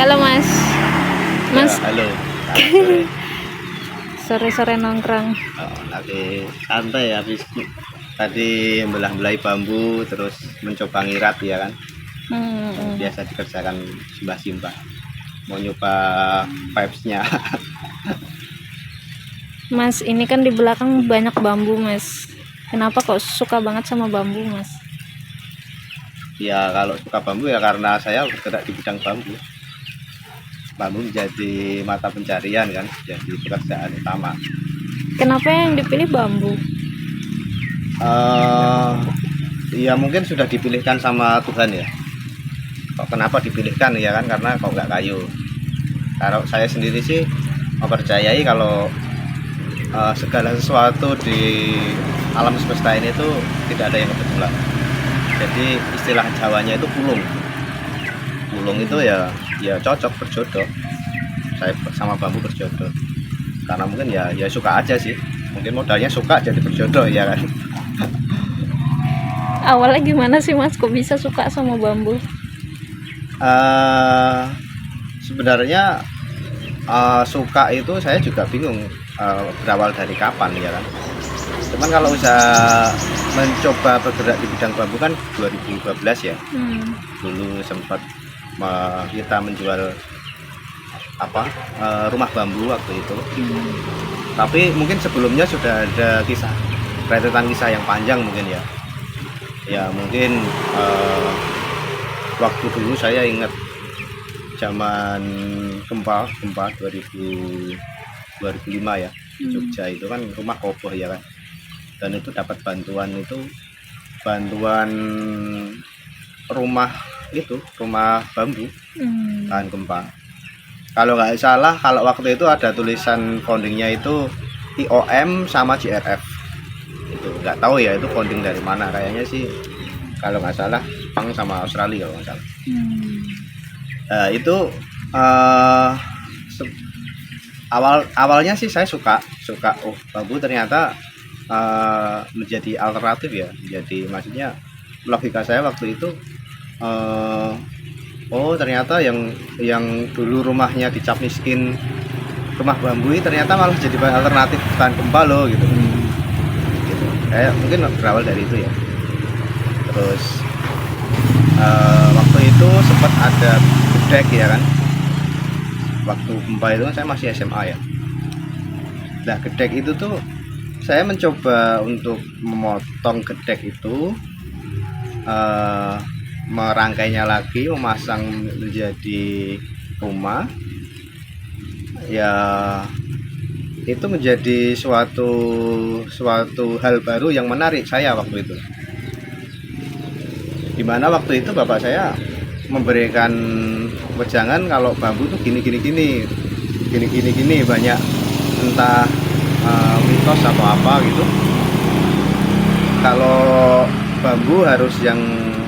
Halo Mas. Ya, Mas, halo. Selamat sore. sore-sore nongkrong. Lagi santai habis tadi belah-belahi bambu terus mencoba ngirat ya kan. Yang Hmm, biasa dikerjakan simbah-simbah. Mau nyoba vibes-nya. Mas, ini kan di belakang banyak bambu, Mas. Kenapa kok suka banget sama bambu, Mas? Ya kalau suka bambu ya karena saya bergerak di bidang bambu. Bambu menjadi mata pencarian kan, jadi pekerjaan utama. Kenapa yang dipilih bambu? eh Ya mungkin sudah dipilihkan sama Tuhan ya. Kok kenapa dipilihkan ya kan, karena kok nggak kayu. Kalau saya sendiri sih mempercayai kalau segala sesuatu di alam semesta ini tuh tidak ada yang kebetulan. Jadi istilah Jawanya itu pulung. Pulung itu ya cocok berjodoh. Saya sama bambu berjodoh. Karena mungkin ya suka aja sih. Mungkin modalnya suka jadi berjodoh ya kan. Awalnya gimana sih, Mas? Kok bisa suka sama bambu? Eh Sebenarnya suka itu saya juga bingung berawal dari kapan ya kan. Cuman kalau usaha mencoba bergerak di bidang bambu kan 2012 ya. Dulu sempat kita menjual rumah bambu waktu itu. Tapi mungkin sebelumnya sudah ada rentetan kisah yang panjang mungkin ya. Ya mungkin waktu dulu saya ingat zaman gempa 2005 ya di Jogja itu kan rumah roboh ya kan, dan itu dapat bantuan rumah bambu tahan gempa. Kalau nggak salah, kalau waktu itu ada tulisan foundingnya itu IOM sama JRF. Itu nggak tahu ya itu founding dari mana, kayaknya sih kalau nggak salah Jepang sama Australia kalau nggak salah. Itu eh, awalnya sih saya suka bambu ternyata menjadi alternatif ya. Jadi maksudnya logika saya waktu itu, eh, oh ternyata yang dulu rumahnya dicap miskin, rumah bambu ini ternyata malah jadi alternatif tahan gempa loh gitu. Gitu. Kayak mungkin berawal dari itu ya. Terus waktu itu sempat ada gedek ya kan. Waktu gempa itu kan saya masih SMA ya. Nah gedek itu tuh saya mencoba untuk memotong gedek itu, eh, merangkainya lagi, memasang menjadi rumah. Ya itu menjadi suatu hal baru yang menarik saya waktu itu. Dimana waktu itu bapak saya memberikan wejangan kalau bambu tuh gini banyak, entah mitos atau apa gitu. Kalau bambu harus yang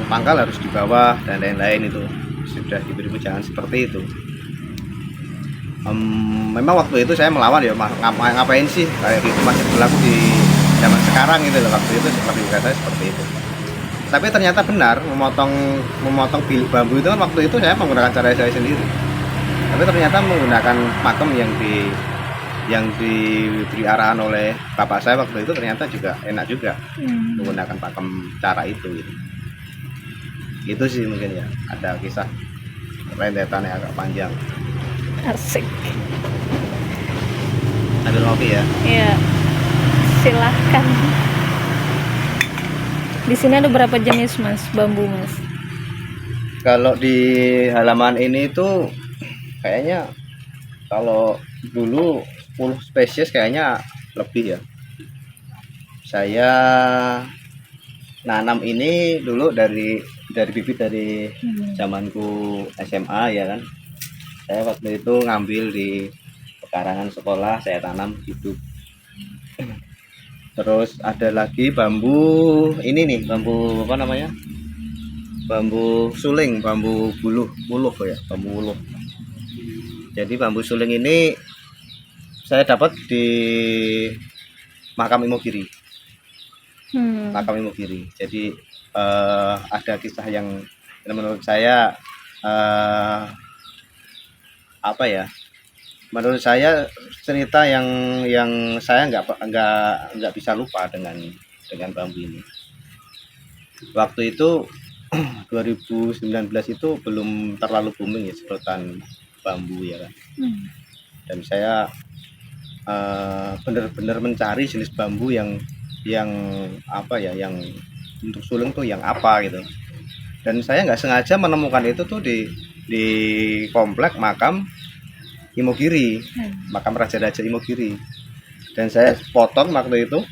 pangkal harus di bawah dan lain-lain, itu sudah diberi wejangan seperti itu. Memang waktu itu saya melawan ya, ngapain sih kayak gitu, masih berlaku di zaman sekarang gitu loh. Waktu itu seperti kata saya seperti itu. Tapi ternyata benar, memotong bilik bambu itu kan waktu itu saya menggunakan cara saya sendiri. Tapi ternyata menggunakan pakem yang diberi arahan oleh bapak saya waktu itu ternyata juga enak juga, menggunakan pakem cara itu gitu. Itu sih mungkin ya, ada kisah rentetan yang agak panjang. Asik. Ambil kopi ya. Ya, silahkan. Di sini ada berapa jenis, Mas, bambu, Mas? Kalau di halaman ini tuh kayaknya kalau dulu 10 spesies kayaknya lebih ya. Saya nanam ini dulu dari bibit dari zamanku SMA ya kan. Saya waktu itu ngambil di pekarangan sekolah, saya tanam hidup. Terus ada lagi bambu ini nih, bambu apa namanya? Bambu suling, bambu buluh ya, bambu buluh. Jadi bambu suling ini saya dapat di makam Imogiri. Makam Imogiri. Jadi ada kisah yang menurut saya apa ya, menurut saya cerita yang saya nggak bisa lupa dengan bambu ini. Waktu itu 2019 itu belum terlalu booming ya sedotan bambu ya kan. Dan saya benar-benar mencari jenis bambu yang apa ya, yang untuk suling tuh yang apa gitu. Dan saya nggak sengaja menemukan itu tuh di komplek makam Imogiri, makam raja-raja Imogiri. Dan saya potong waktu itu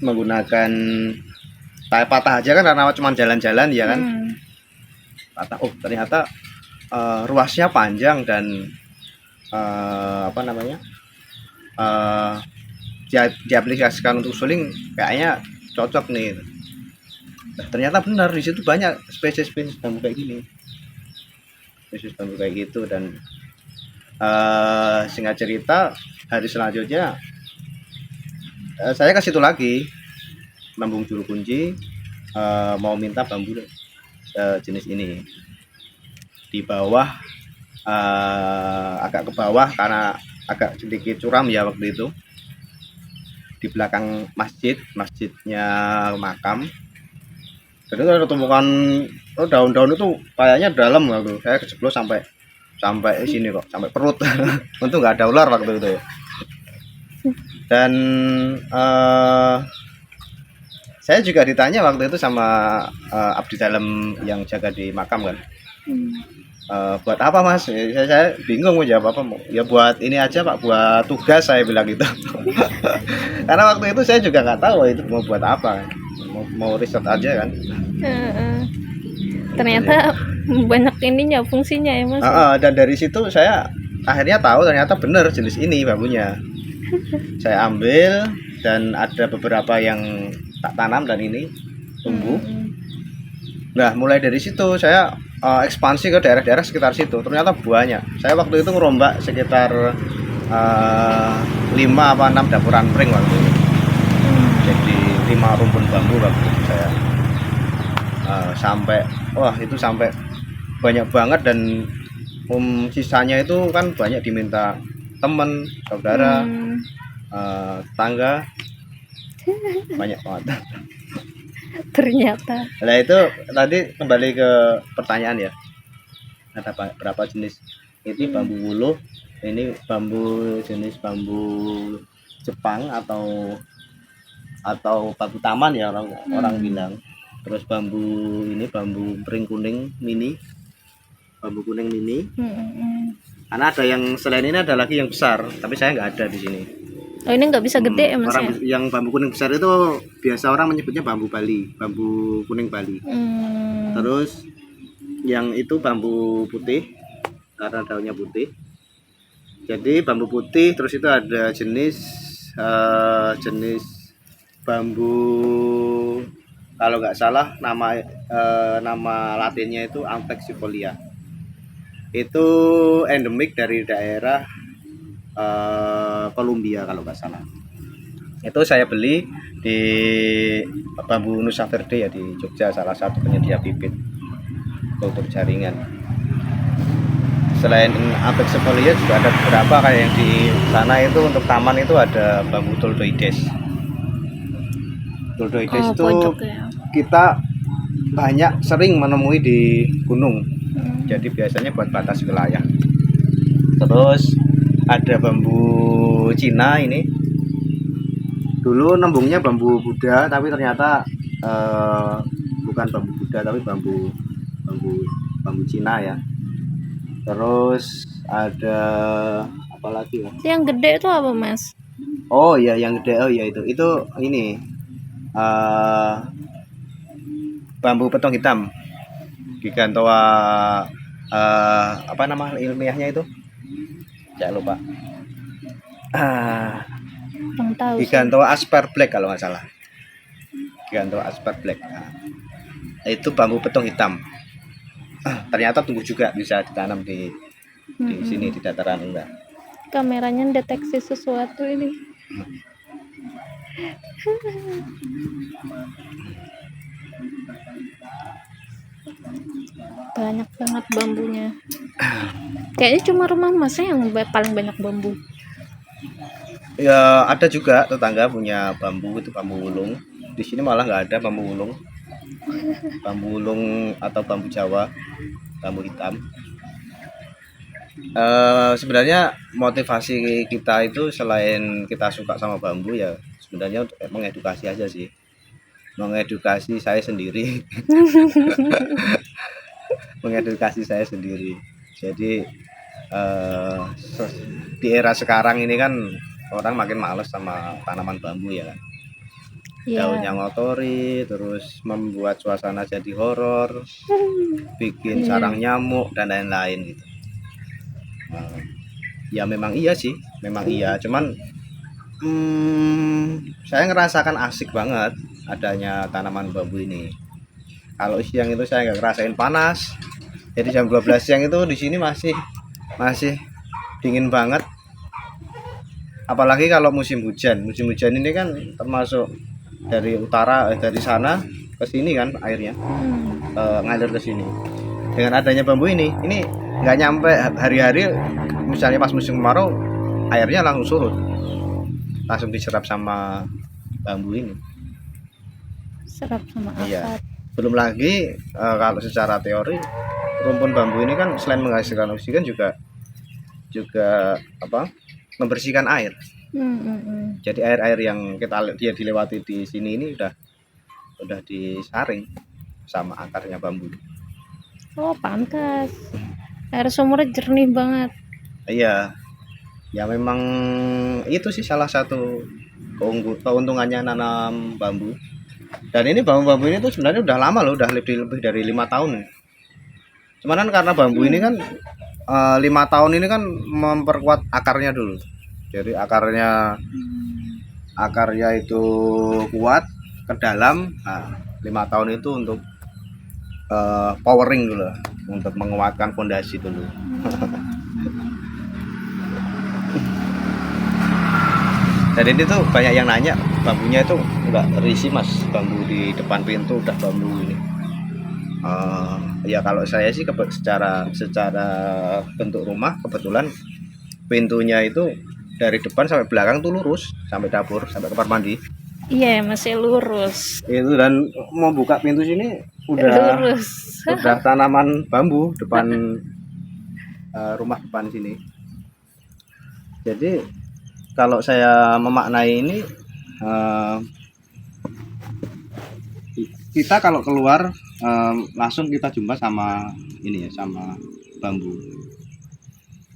menggunakan patah aja kan, karena cuma jalan-jalan ya kan. Patah, oh ternyata ruasnya panjang dan apa namanya, diaplikasikan untuk suling kayaknya cocok nih. Nah, ternyata benar di situ banyak spesies bambu kayak gini, spesies bambu kayak gitu. Dan singkat cerita, hari selanjutnya saya ke situ lagi, Lambung Juru Kunci, mau minta bambu jenis ini di bawah, agak ke bawah karena agak sedikit curam ya waktu itu, di belakang masjidnya makam. Jadi ada tumpukan daun-daun itu kayaknya dalam waktu saya kejeblos sampai sini kok, sampai perut. Untung nggak ada ular waktu itu ya. Dan saya juga ditanya waktu itu sama abdi dalam yang jaga di makam kan, buat apa mas? Saya bingung mau jawab apa. Ya buat ini aja pak, buat tugas, saya bilang gitu. Karena waktu itu saya juga nggak tahu itu mau buat apa, mau riset aja kan. Ternyata banyak ininya, fungsinya ya mas. Dan dari situ saya akhirnya tahu ternyata benar jenis ini bambunya. Saya ambil dan ada beberapa yang tak tanam dan ini tumbuh. Nah mulai dari situ saya ekspansi ke daerah-daerah sekitar situ. Ternyata banyak. Saya waktu itu ngerombak sekitar 5 apa 6 dapuran ring waktu itu. Jadi 5 rumpun bambu waktu itu saya sampai, wah itu sampai banyak banget. Dan sisanya itu kan banyak diminta temen, saudara, tetangga, banyak banget. Ternyata. Nah itu tadi kembali ke pertanyaan ya, ada berapa jenis. Ini bambu wuluh, ini bambu jenis bambu Jepang atau bambu taman ya orang bilang. Terus bambu ini bambu pring kuning mini, bambu kuning mini. Karena ada yang selain ini, ada lagi yang besar, tapi saya nggak ada di sini. Oh ini nggak bisa gede ya mas ya? Yang bambu kuning besar itu biasa orang menyebutnya bambu Bali, bambu kuning Bali. Terus yang itu bambu putih karena daunnya putih. Jadi bambu putih. Terus itu ada jenis bambu, kalau nggak salah nama latinnya itu Ampexifolia. Itu endemik dari daerah Kolombia kalau nggak salah. Itu saya beli di Bambu Nusa Verde ya, di Jogja, salah satu penyedia bibit untuk jaringan. Selain Ampexifolia juga ada beberapa kayak yang di sana itu untuk taman itu ada bambu Toldoides. Toldoides itu kita sering menemui di gunung. Jadi biasanya buat batas wilayah. Terus ada bambu Cina ini. Dulu nembungnya bambu Buddha, tapi ternyata bukan bambu Buddha, tapi bambu Cina ya. Terus ada apa lagi ya? Yang gede itu apa mas? Oh iya yang gede, oh iya itu ini bambu petong hitam, Gigantoa, apa nama ilmiahnya itu? Saya lupa. Gigantoa Asper Black kalau nggak salah. Gigantoa Asper Black. Nah, itu bambu petong hitam. Ternyata tumbuh juga, bisa ditanam di sini di dataran rendah. Kameranya deteksi sesuatu ini. Banyak banget bambunya. Kayaknya cuma rumah masnya yang paling banyak bambu. Ya ada juga tetangga punya bambu, itu bambu ulung. Di sini malah nggak ada bambu ulung. Bambu ulung atau bambu Jawa, bambu hitam. Sebenarnya motivasi kita itu selain kita suka sama bambu ya sebenarnya untuk mengedukasi aja sih, mengedukasi saya sendiri. Mengedukasi saya sendiri. Jadi eh, di era sekarang ini kan orang makin males sama tanaman bambu ya kan. Daunnya Iya. ngotori, terus membuat suasana jadi horor, bikin Iya. sarang nyamuk dan lain-lain gitu. Eh, ya memang iya sih, memang iya. Cuman saya ngerasakan asik banget adanya tanaman bambu ini. Kalau siang itu saya nggak ngerasain panas. Jadi jam 12 siang itu di sini masih masih dingin banget. Apalagi kalau musim hujan. Musim hujan ini kan termasuk dari utara, dari sana ke sini kan airnya ngalir ke sini. Dengan adanya bambu ini nggak nyampe hari-hari. Misalnya pas musim kemarau, airnya langsung surut, langsung diserap sama bambu ini. Serap sama Iya. akar. Belum lagi kalau secara teori rumpun bambu ini kan selain menghasilkan oksigen juga juga apa membersihkan air. Jadi air-air yang dia dilewati di sini ini udah disaring sama akarnya bambu. Oh, pantas. Air sumurnya jernih banget. Iya, ya memang itu sih salah satu keuntungannya nanam bambu. Dan ini bambu-bambu ini tuh sebenarnya udah lama loh, udah lebih dari 5 tahun. Cuman kan karena bambu ini kan 5 tahun ini kan memperkuat akarnya dulu. Jadi akarnya itu kuat ke dalam. Nah, 5 tahun itu untuk powering dulu, untuk menguatkan fondasi dulu. Dan ini tuh banyak yang nanya bambunya itu nggak terisi mas, bambu di depan pintu udah bambu ini. Ya kalau saya sih secara bentuk rumah kebetulan pintunya itu dari depan sampai belakang tuh lurus sampai dapur sampai kamar mandi. Iya, masih lurus. Itu dan mau buka pintu sini udah Lurus. tanaman bambu depan rumah depan sini. Jadi kalau saya memaknai ini kita kalau keluar langsung kita jumpa sama ini ya, sama bambu.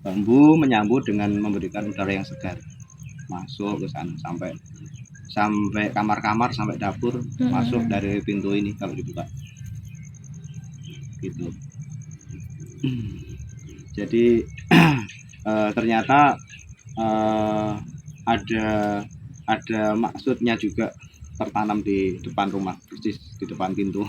Bambu menyambut dengan memberikan udara yang segar masuk ke sana sampai kamar-kamar sampai dapur masuk dari pintu ini kalau dibuka gitu. Jadi ternyata ada maksudnya juga tertanam di depan rumah, persis di depan pintu.